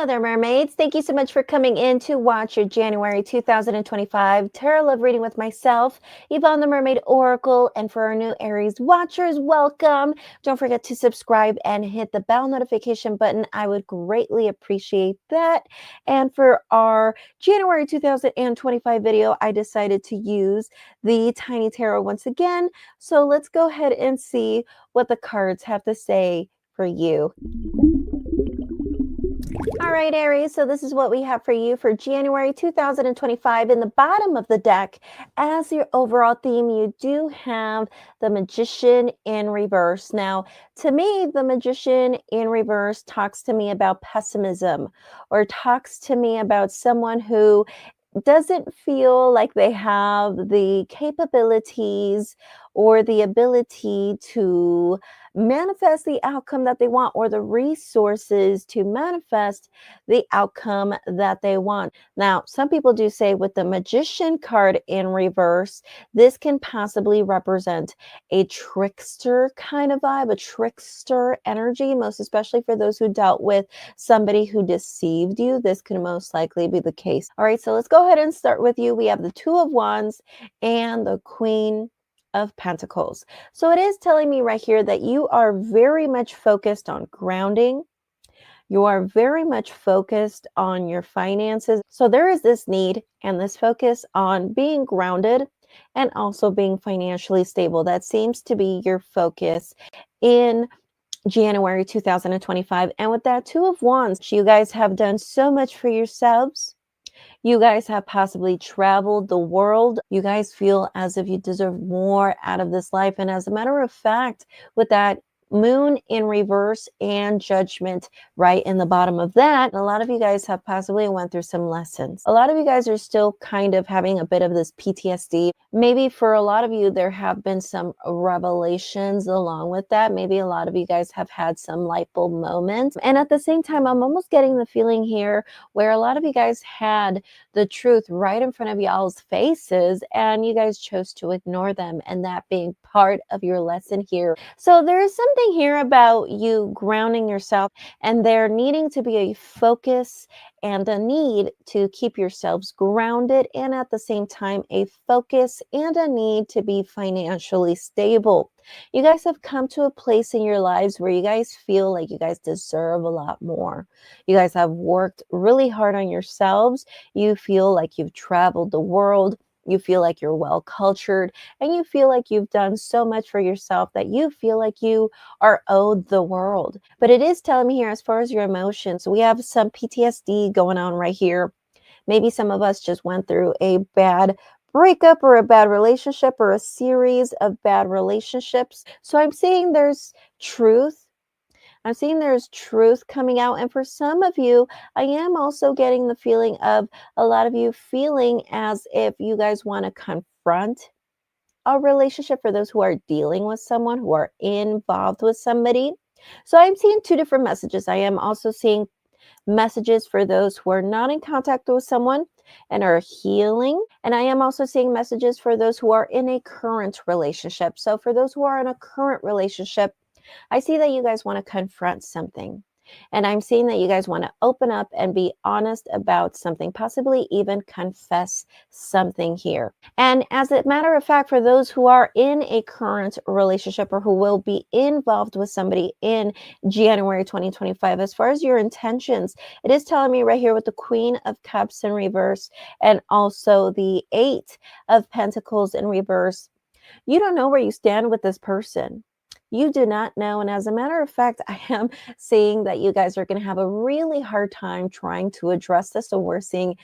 Hello there, mermaids. Thank you so much for coming in to watch your January 2025 Tarot Love reading with myself, Yvonne the Mermaid Oracle. And for our new Aries watchers, welcome. Don't forget to subscribe and hit the bell notification button. I would greatly appreciate that. And for our January 2025 video, I decided to use the Tiny Tarot once again. So let's go ahead and see what the cards have to say for you. All right, Aries, so this is what we have for you for January 2025. In the bottom of the deck, as your overall theme, you do have the Magician in reverse. Now, to me, the Magician in reverse talks to me about pessimism, or talks to me about someone who doesn't feel like they have the capabilities or the ability to manifest the outcome that they want, or the resources to manifest the outcome that they want. Now, some people do say with the Magician card in reverse, this can possibly represent a trickster kind of vibe, a trickster energy, most especially for those who dealt with somebody who deceived you. This can most likely be the case. All right, so let's go ahead and start with you. We have the Two of Wands and the Queen of Pentacles. So it is telling me right here that you are very much focused on grounding. You are very much focused on your finances. So there is this need and this focus on being grounded and also being financially stable. That seems to be your focus in January 2025. And with that Two of Wands, you guys have done so much for yourselves. You guys have possibly traveled the world. You guys feel as if you deserve more out of this life. And as a matter of fact, with that Moon in reverse and Judgment right in the bottom of that, a lot of you guys have possibly went through some lessons. A lot of you guys are still kind of having a bit of this PTSD. Maybe for a lot of you, there have been some revelations along with that. Maybe a lot of you guys have had some light bulb moments. And at the same time, I'm almost getting the feeling here where a lot of you guys had the truth right in front of y'all's faces and you guys chose to ignore them, and that being part of your lesson here. So there is something here about you grounding yourself, and there needing to be a focus and a need to keep yourselves grounded, and at the same time a focus and a need to be financially stable. You guys have come to a place in your lives where you guys feel like you guys deserve a lot more. You guys have worked really hard on yourselves. You feel like you've traveled the world. You feel like you're well cultured, and you feel like you've done so much for yourself that you feel like you are owed the world. But it is telling me here, as far as your emotions, we have some PTSD going on right here. Maybe some of us just went through a bad breakup or a bad relationship or a series of bad relationships. So I'm seeing there's truth. I'm seeing there's truth coming out. And for some of you, I am also getting the feeling of a lot of you feeling as if you guys want to confront a relationship, for those who are dealing with someone, who are involved with somebody. So I'm seeing two different messages. I am also seeing messages for those who are not in contact with someone and are healing. And I am also seeing messages for those who are in a current relationship. So for those who are in a current relationship, I see that you guys want to confront something. And I'm seeing that you guys want to open up and be honest about something, possibly even confess something here. And as a matter of fact, for those who are in a current relationship or who will be involved with somebody in January 2025, as far as your intentions, it is telling me right here with the Queen of Cups in reverse and also the Eight of Pentacles in reverse, you don't know where you stand with this person. You do not know. And as a matter of fact, I am seeing that you guys are going to have a really hard time trying to address this. So we're seeing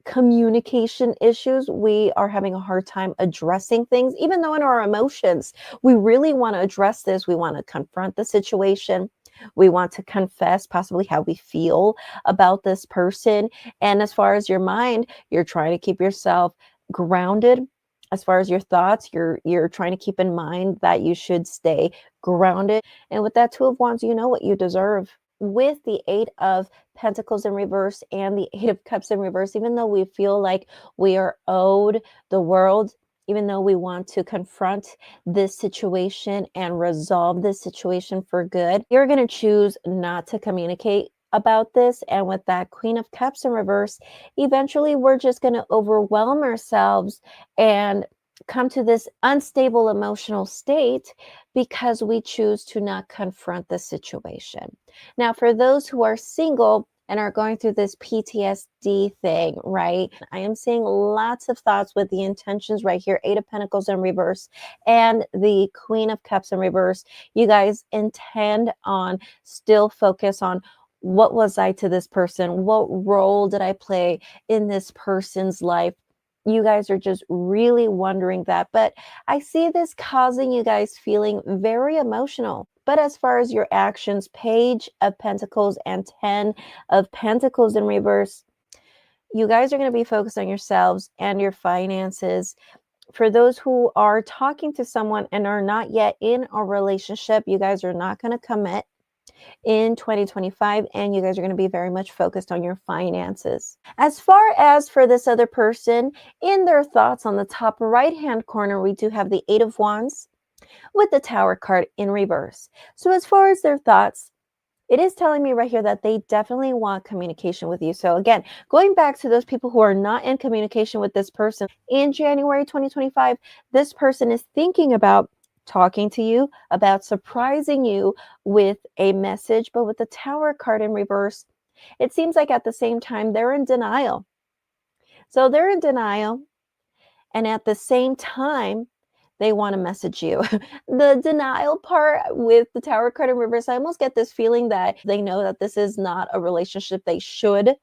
communication issues. We are having a hard time addressing things, even though in our emotions, we really want to address this. We want to confront the situation. We want to confess possibly how we feel about this person. And as far as your mind, you're trying to keep yourself grounded. As far as your thoughts, you're trying to keep in mind that you should stay grounded. And with that Two of Wands, you know what you deserve. With the Eight of Pentacles in reverse and the Eight of Cups in reverse, even though we feel like we are owed the world, even though we want to confront this situation and resolve this situation for good, you're going to choose not to communicate about this. And with that Queen of Cups in reverse, eventually we're just going to overwhelm ourselves and come to this unstable emotional state because we choose to not confront the situation. Now, for those who are single and are going through this PTSD thing, right? I am seeing lots of thoughts with the intentions right here, Eight of Pentacles in reverse and the Queen of Cups in reverse. You guys intend on still focus on what was I to this person? What role did I play in this person's life? You guys are just really wondering that. But I see this causing you guys feeling very emotional. But as far as your actions, Page of Pentacles and 10 of Pentacles in reverse, you guys are going to be focused on yourselves and your finances. For those who are talking to someone and are not yet in a relationship, you guys are not going to commit in 2025, and you guys are going to be very much focused on your finances. As far as for this other person, in their thoughts on the top right hand corner, we do have the Eight of Wands with the Tower card in reverse. So as far as their thoughts, it is telling me right here that they definitely want communication with you. So again, going back to those people who are not in communication with this person in January 2025, this person is thinking about talking to you, about surprising you with a message. But with the Tower card in reverse, it seems like at the same time they're in denial. So they're in denial, and at the same time they want to message you. The denial part with the Tower card in reverse, I almost get this feeling that they know that this is not a relationship they should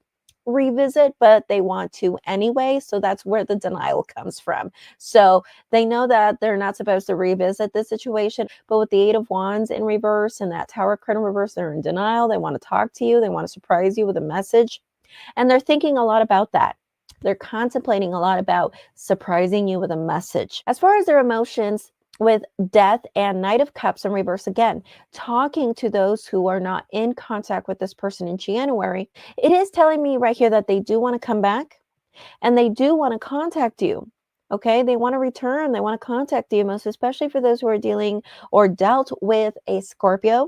revisit, but they want to anyway. So that's where the denial comes from. So they know that they're not supposed to revisit this situation, but with the Eight of Wands in reverse and that Tower card in reverse, they're in denial. They want to talk to you. They want to surprise you with a message. And they're thinking a lot about that. They're contemplating a lot about surprising you with a message. As far as their emotions, with Death and Knight of Cups in reverse, again, talking to those who are not in contact with this person in January, it is telling me right here that they do want to come back and they do want to contact you. Okay, they want to return, they want to contact you, most especially for those who are dealing or dealt with a Scorpio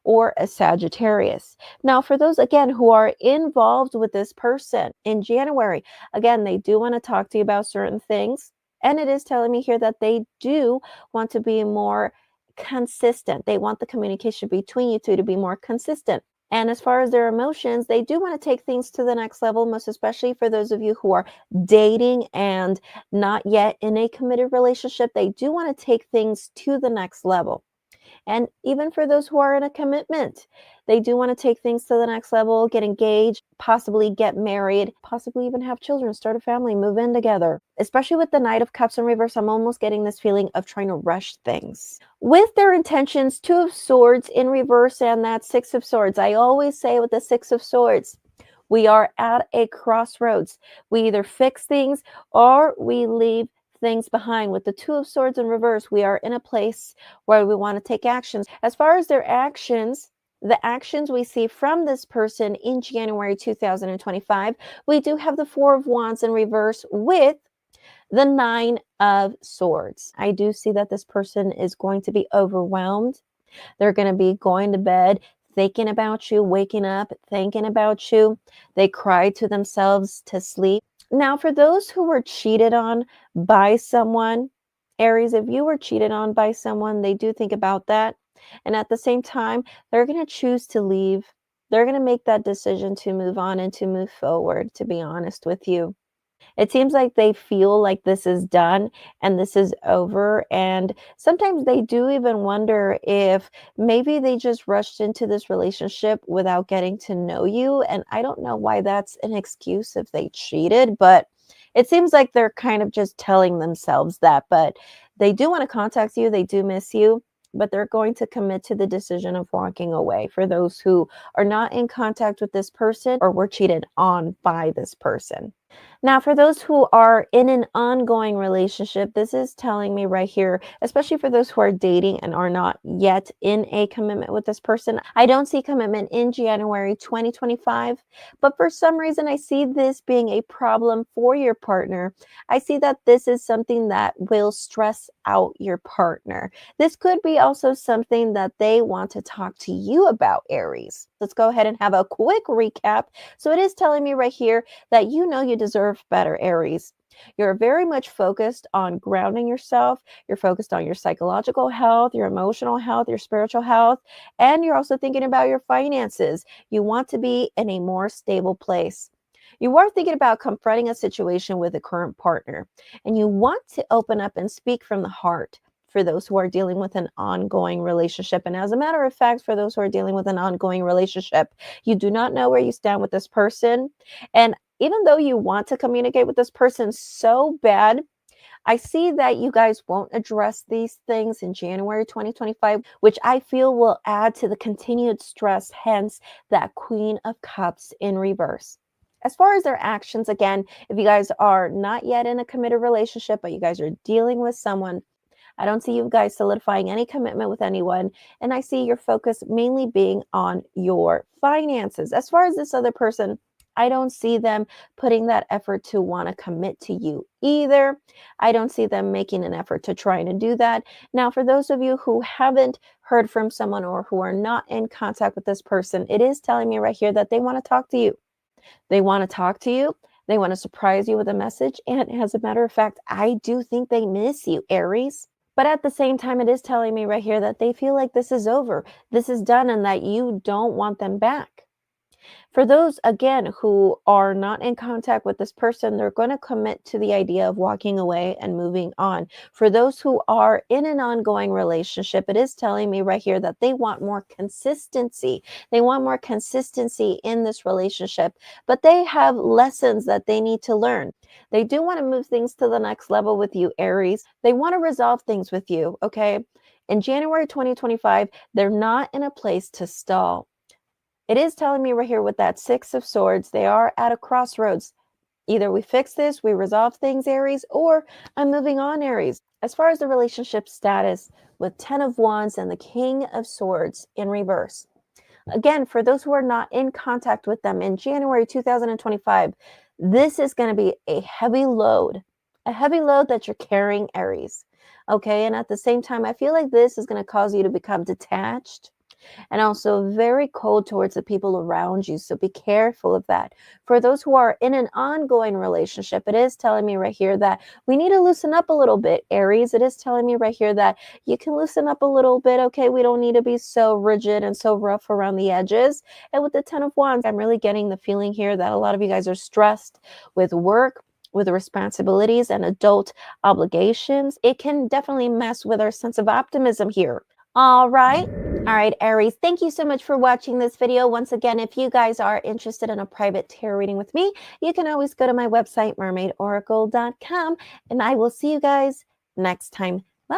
or a Sagittarius. Now, for those again who are involved with this person in January, again, they do want to talk to you about certain things. And it is telling me here that they do want to be more consistent. They want the communication between you two to be more consistent. And as far as their emotions, they do want to take things to the next level, most especially for those of you who are dating and not yet in a committed relationship. They do want to take things to the next level. And even for those who are in a commitment, they do want to take things to the next level, get engaged, possibly get married, possibly even have children, start a family, move in together. Especially with the Knight of Cups in reverse, I'm almost getting this feeling of trying to rush things. With their intentions, Two of Swords in reverse and that Six of Swords. I always say with the Six of Swords, we are at a crossroads. We either fix things or we leave things behind. With the Two of Swords in reverse, we are in a place where we want to take actions. As far as their actions, the actions we see from this person in January 2025, we do have the Four of Wands in reverse with the Nine of Swords. I do see that this person is going to be overwhelmed. They're going to be going to bed thinking about you, waking up thinking about you. They cry to themselves to sleep. Now, for those who were cheated on by someone, Aries, if you were cheated on by someone, they do think about that. And at the same time, they're going to choose to leave. They're going to make that decision to move on and to move forward, to be honest with you. It seems like they feel like this is done and this is over. And sometimes they do even wonder if maybe they just rushed into this relationship without getting to know you. And I don't know why that's an excuse if they cheated, but it seems like they're kind of just telling themselves that. But they do want to contact you, they do miss you. But they're going to commit to the decision of walking away for those who are not in contact with this person or were cheated on by this person. Now, for those who are in an ongoing relationship, this is telling me right here, especially for those who are dating and are not yet in a commitment with this person, I don't see commitment in January 2025, but for some reason, I see this being a problem for your partner. I see that this is something that will stress out your partner. This could be also something that they want to talk to you about, Aries. let's go ahead and have a quick recap. So it is telling me right here that you know you deserve better, Aries. You're very much focused on grounding yourself. You're focused on your psychological health, your emotional health, your spiritual health, and you're also thinking about your finances. You want to be in a more stable place. You are thinking about confronting a situation with a current partner, and you want to open up and speak from the heart for those who are dealing with an ongoing relationship. And as a matter of fact, for those who are dealing with an ongoing relationship, you do not know where you stand with this person. And even though you want to communicate with this person so bad, I see that you guys won't address these things in January 2025, which I feel will add to the continued stress, hence that Queen of Cups in reverse. As far as their actions, again, if you guys are not yet in a committed relationship, but you guys are dealing with someone, I don't see you guys solidifying any commitment with anyone. And I see your focus mainly being on your finances. As far as this other person, I don't see them putting that effort to want to commit to you either. I don't see them making an effort to try to do that. Now, for those of you who haven't heard from someone or who are not in contact with this person, it is telling me right here that they want to talk to you. They want to talk to you. They want to surprise you with a message. And as a matter of fact, I do think they miss you, Aries. But at the same time, it is telling me right here that they feel like this is over, this is done, and that you don't want them back. For those, again, who are not in contact with this person, they're going to commit to the idea of walking away and moving on. For those who are in an ongoing relationship, it is telling me right here that they want more consistency. They want more consistency in this relationship, but they have lessons that they need to learn. They do want to move things to the next level with you, Aries. They want to resolve things with you, okay? In January 2025, they're not in a place to stall. It is telling me right here with that Six of Swords, they are at a crossroads. Either we fix this, we resolve things, Aries, or I'm moving on, Aries. As far as the relationship status with 10 of Wands and the King of Swords in reverse. Again, for those who are not in contact with them in January 2025, this is going to be a heavy load that you're carrying, Aries. Okay, and at the same time, I feel like this is going to cause you to become detached and also very cold towards the people around you. So be careful of that. For those who are in an ongoing relationship, it is telling me right here that we need to loosen up a little bit, Aries. It is telling me right here that you can loosen up a little bit. Okay, we don't need to be so rigid and so rough around the edges. And with the 10 of Wands, I'm really getting the feeling here that a lot of you guys are stressed with work, with responsibilities and adult obligations. It can definitely mess with our sense of optimism here. All right, Aries, thank you so much for watching this video. Once again, if you guys are interested in a private tarot reading with me, you can always go to my website, mermaidoracle.com, and I will see you guys next time. Bye.